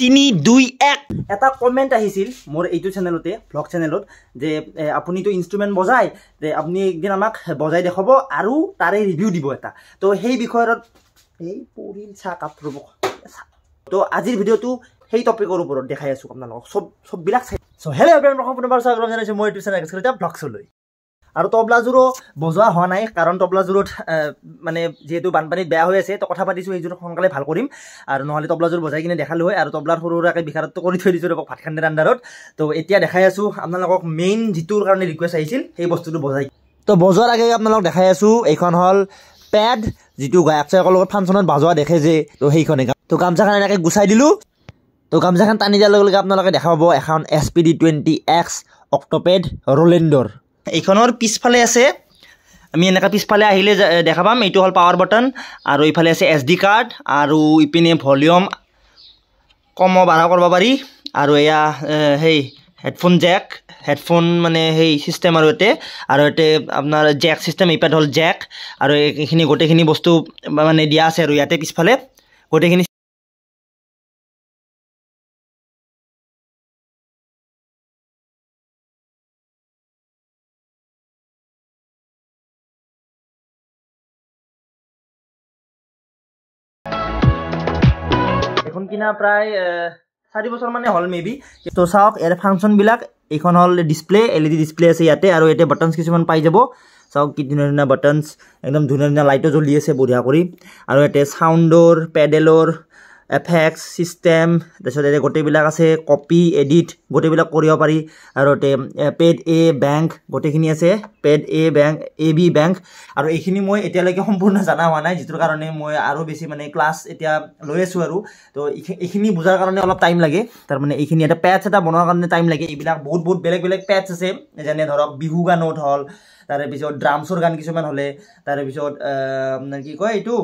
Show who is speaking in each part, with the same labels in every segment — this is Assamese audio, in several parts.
Speaker 1: 3 2 1 এটা কমেন্ট আহিছিল মোৰ এইটো চ্যানেলতে ব্লগ চ্যানেলত যে আপুনি তো ইনস্ট্ৰুমেন্ট বজায় যে আপুনি একদিন আমাক বজাই দেখাব আৰু তাৰে ৰিভিউ দিব এটা তো সেই বিষয়ত এই পৰিল চা কাপৰব তো আজিৰ ভিডিওটো সেই টপিকৰ ওপৰত দেখাই আছো আপোনালোকক সব বিলাক সো হেল্ল এভৰিৱান পুনৰবাৰ স্বাগতম জনাইছো মই ইউটিউব চেনেল এক্সক্লুসিভ ব্লগছলৈ আৰু তবলাজুৰো বজোৱা হোৱা নাই কাৰণ তবলাজুৰত মানে যেহেতু বানপানীত বেয়া হৈ আছে তো কথা পাতিছো এইজোৰ সোনকালে ভাল কৰিম আৰু নহলে তবলাজুৰ বজাই কিনে দেখালো হয় আৰু তবলাৰ সৰুৰাকে বিখাৰত্ব কৰি থৈ দিছো ৰব ভাতখান্ডাৰ আন্ডাৰত তো এতিয়া দেখাই আছো আপোনালোকক মেইন যিটোৰ কাৰণে ৰিকুৱেষ্ট আহিছিল সেই বস্তুটো বজাই তো বজোৱাৰ আগে আপোনালোকক দেখাই আছো এইখন হল প্যাড যিটো গায়কসকলৰ লগত ফাংচনত বাজোৱা দেখে যে তো সেইখনে তো গামছাখন এনেকৈ গুছাই দিলো তো গামছাখন টানি দিয়াৰ লগে লগে আপোনালোকে দেখা পাব এখন SPD20X অক্টোপেড ৰোলেণ্ডৰ এইখনৰ পিছফালে আছে আমি এনেকা পিছফালে আহিলে দেখা পাম এইটো হল পাৱাৰ বাটন আৰু ইফালে আছে SD কাৰ্ড আৰু ইপিনে ভলিউম কম বাঢ়া কৰিব পাৰি আৰু এয়া হেই হেডফোন জ্যাক হেডফোন মানে হেই সিস্টেম আৰু এতে আপোনাৰ জ্যাক সিস্টেম ইপাত হল জ্যাক আৰু এইখিনি গোটেইখিনি বস্তু মানে দিয়া আছে আৰু ইয়াতে পিছফালে গোটেইখিনি এখন কিনা প্ৰায় 4 বছৰ মানে হল মেবি তো চাওক এৰ ফাংচন বিলাক এখন হল ডিসপ্লে LED ডিসপ্লে আছে ইয়াতে আৰু এতে বাটনস কিছুমান পাই যাব চাওক কি ধুনীয়া বাটনস একদম ধুনীয়া লাইটো জ্বলি আছে বঢ়িয়া কৰি আৰু এতে সাউন্ডৰ পেডেলৰ এফেক্টস সিস্টেম তাৰছত এতে গোটেইবিলাক আছে কপি এডিট গোটেইবিলাক কৰিব পাৰি আৰু এতে পেড এ বেংক গোটেইখিনি আছে paid a bank AB bank আৰু এইখিনি মই এতিয়ালৈকে সম্পূৰ্ণ জানা হোৱা নাই যিটোৰ কাৰণে মই আৰু বেছি মানে ক্লাছ এতিয়া লৈ আছো আৰু তো এইখিনি বুজাৰ কাৰণে অলপ টাইম লাগে তাৰ মানে এইখিনি এটা প্যাচ এটা বনোৱাৰ কাৰণে টাইম লাগে এইবিলাক বহুত বেলেগ প্যাচ আছে যেনে ধৰক বিহু গানত হল তাৰে পিছত ড্ৰামছৰ গান কিছুমান হলে তাৰে পিছত কি কয় এইটো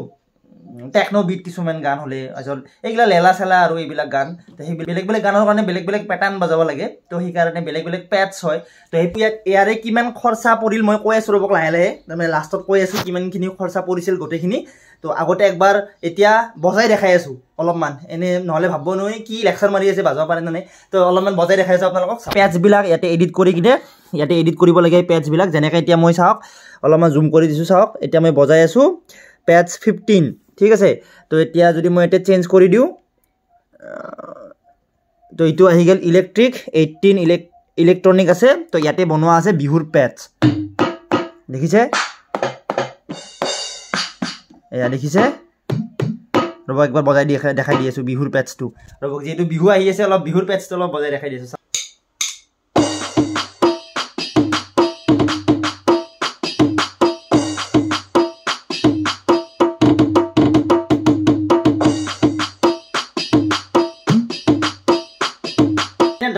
Speaker 1: টেকনো বিট কিছুমান গান হলে আসল এইগলা লেলা চেলা আৰু এইবিলাক গান তো সেই বেলেগ গানৰ কাৰণে বেলেগ প্যাটাৰ্ন বজাব লাগে তো সেই কাৰণে বেলেগ প্যাচ হয় তো সেই ইয়াৰে কিমান খৰচা পৰিল মই কৈ আছো ৰবক লাহে মানে লাষ্টত কৈ আছো কিমানখিনি খৰচা পৰিছিল গোটেইখিনি তো আগতে একবাৰ এতিয়া বজাই দেখাই আছো অলপমান এনে নহলে ভাবব নয় কি লেকচাৰ মাৰি আছে বাজাব পাৰে নাই তো অলপমান বজাই দেখাই আছো আপোনালোকক প্যাচ বিলাক ইয়াতে এডিট কৰি কিনে ইয়াতে এডিট কৰিব লাগে প্যাচ বিলাক যেনেকৈ এতিয়া মই চাওক অলপমান জুম কৰি দিছো চাওক এতিয়া মই বজাই আছো প্যাচ 15 ঠিক আছে তো এতিয়া যদি মই এটা চেঞ্জ কৰি দিও তো ইটো আহি গেল ইলেক্ট্ৰিক 18 ইলেক্ট্ৰনিক আছে তো ইয়াতে বনোৱা আছে বিহুৰ প্যাচ দেখিছে এয়া দেখিছে ৰব একবাৰ বজাই দেখাই দি আছো বিহুৰ প্যাচটো ৰব যেটো বিহু আহি আছে অলপ বিহুৰ প্যাচটো অলপ বজাই দেখাই দিছো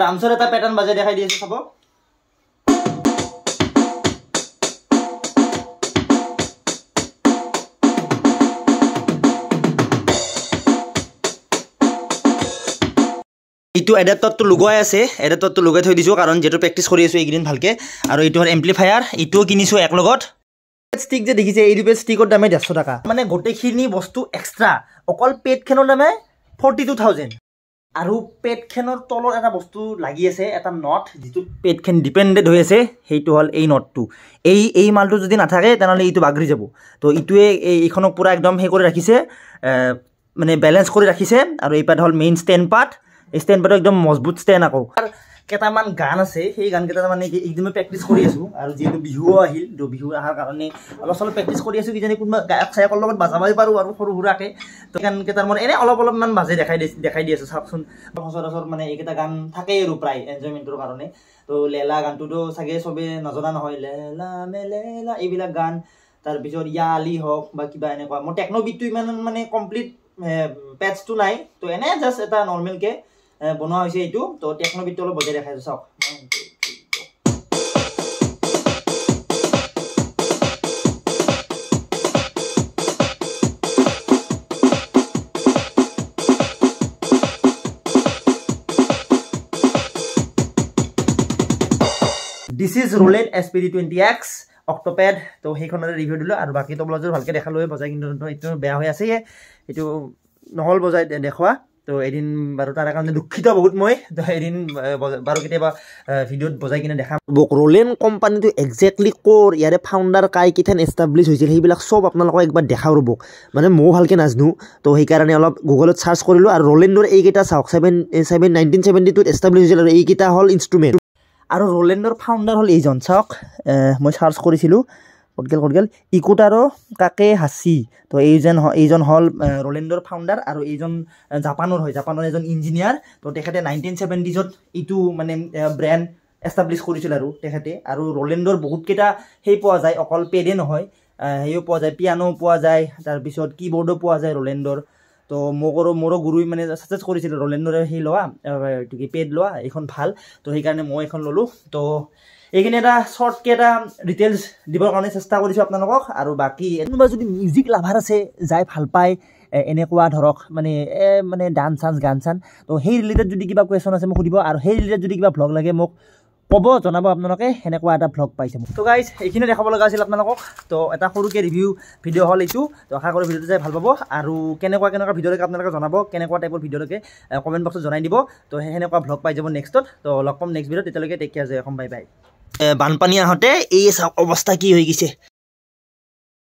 Speaker 1: ড্ৰামছৰ এটা প্যাটাৰ্ন বাজে দেখাই দিছে চাব এইটো এডাপ্টাৰটো লগাই আছে এডাপ্টাৰটো লগাই থৈ দিছো কাৰণ যেটো প্ৰেক্টিস কৰি আছো এইদিন ভালকে আৰু এইটো হল এম্প্লিফায়াৰ এইটোও কিনিছো এক লগত ষ্টিক যে দেখিছে এই দুপে ষ্টিকৰ দামে 150 টাকা মানে গোটেইখিনি বস্তু এক্সট্ৰা অকল পেডখনৰ দামে 42000 আৰু পেডখনৰ তলৰ এটা বস্তু লাগি আছে এটা নট যেটো পেডখন ডিপেন্ডেড হৈ আছে হেইটো হল এই নটটো এই মালটো যদি নাথাকে তেনলে এইটো বাগৰি যাব তো ইটোৱে এইখনক পুৰা একদম হে কৰি ৰাখিছে মানে ব্যালেন্স কৰি ৰাখিছে আৰু এই পাৰ্ট হল main stand part stand part একদম মজবুত ষ্টেণ্ড আকৌ কেটামান গান আছে সেই গান কেটা মানে একদম প্ৰেক্টিস কৰি আছো আৰু যেটো বিহু আহিল তো বিহু আহাৰ কাৰণে অলপ প্ৰেক্টিস কৰি আছো কিজানি কোনবা গায়ক চায়কৰ লগত বাজাবই পাৰো আৰু সৰু হুৰাকে তো গান কেটাৰ মই এনে অলপমান বাজে দেখাই দি আছো চাওকচোন সচৰাচৰ মানে এইকেটা গান থাকে আৰু প্ৰায় এনজয়মেন্টৰ কাৰণে তো লেলা গানটো চাগে সবে নজনা নহয় লেলা মেলেলা এইবিলাক গান তাৰ পিছত ইয়ালি হক বা কিবা এনেকুৱা মই টেকনো বিটটো ইমান মানে কমপ্লিট প্যাচটো নাই তো এনে জাস্ট এটা নরমাল কে বনোৱা হৈছে এইটো তো টেকনো বিটটো অলপ বজাই দেখাই চাওক This is Roland SPD20X অক্টোপেড তো সেইখনৰ ৰিভিউ দিলো আৰু বাকি তবলাজৰ ভালকে দেখালৈ বজাই কিন্তু এইটো বেয়া হৈ আছে এইটো নহল বজাই দেখুৱা তো তো এদিন বাৰু তাৰ কাৰণে দুখিত বহুত মই তো এদিন বাৰু কেতিয়াবা ভিডিঅ'ত বজাই কিনে দেখাম ৰ'লেণ্ড কোম্পানীটো একজেক্টলি ক'ৰ ইয়াৰে ফাউণ্ডাৰ কাই কেইথান এষ্টাব্লিছ হৈছিল সেইবিলাক চব আপোনালোকক একবাৰ দেখাওঁ ৰ'ব মানে ময়ো ভালকৈ নাজানো তো সেইকাৰণে অলপ গুগলত চাৰ্চ কৰিলোঁ আৰু ৰ'লেণ্ডৰ এইকেইটা চাওক 1972 এষ্টাব্লিছ হৈছিল আৰু এইকেইটা হ'ল ইনষ্ট্ৰুমেণ্ট আৰু ৰ'লেণ্ডৰ ফাউণ্ডাৰ হ'ল এইজন চাওক মই চাৰ্চ কৰিছিলোঁ কটগেল ইকুটাৰো কাকে হাচি তো এইজন হ'ল ৰ'লেণ্ডৰ ফাউণ্ডাৰ আৰু এইজন জাপানৰ এজন ইঞ্জিনিয়াৰ তো তেখেতে 1970s এইটো মানে ব্ৰেণ্ড এষ্টাব্লিছ কৰিছিল আৰু তেখেতে আৰু ৰ'লেণ্ডৰ বহুতকেইটা সেই পোৱা যায় অকল পেডে নহয় সেইও পোৱা যায় পিয়ানো পোৱা যায় তাৰপিছত কীবৰ্ডো পোৱা যায় ৰ'লেণ্ডৰ তো মোৰো গুৰুই মানে ছাজেষ্ট কৰিছিল ৰ'লেণ্ডৰে সেই লোৱা এইটো কি পেড লোৱা এইখন ভাল তো সেইকাৰণে মই এখন ল'লোঁ তো এইখিনি এটা শ্বৰ্টকৈ এটা ডিটেইলছ দিবৰ কাৰণে চেষ্টা কৰিছোঁ আপোনালোকক আৰু বাকী কোনোবা যদি মিউজিক লাভাৰ আছে যাই ভাল পায় এনেকুৱা ধৰক মানে ডান্স চান্স গান চান তো সেই ৰিলেটেড যদি কিবা কুৱেশ্যন আছে মোক সুধিব আৰু সেই ৰিলেটেড যদি কিবা ভ্লগ লাগে মোক ক'ব জনাব আপোনালোকে সেনেকুৱা এটা ভ্লগ পাইছে মোক তো গাইজ এইখিনি দেখাব লগা আছিল আপোনালোকক তো এটা সৰুকৈ ৰিভিউ ভিডিঅ' হ'ল এইটো তো আশা কৰোঁ ভিডিঅ'টো চাই ভাল পাব আৰু কেনেকুৱা ভিডিঅ' লাগে আপোনালোকে জনাব কেনেকুৱা টাইপৰ ভিডিঅ' লাগে কমেণ্ট বক্সত জনাই দিব তো সেনেকুৱা ভ্লগ পাই যাব নেক্সটত তো লগ পাম নেক্সট ভিডিঅ'ত তেতিয়ালৈকে টেক কেয়াৰ বাই বাই বানপানী আহোঁতে এই চাওক অৱস্থা কি হৈ গৈছে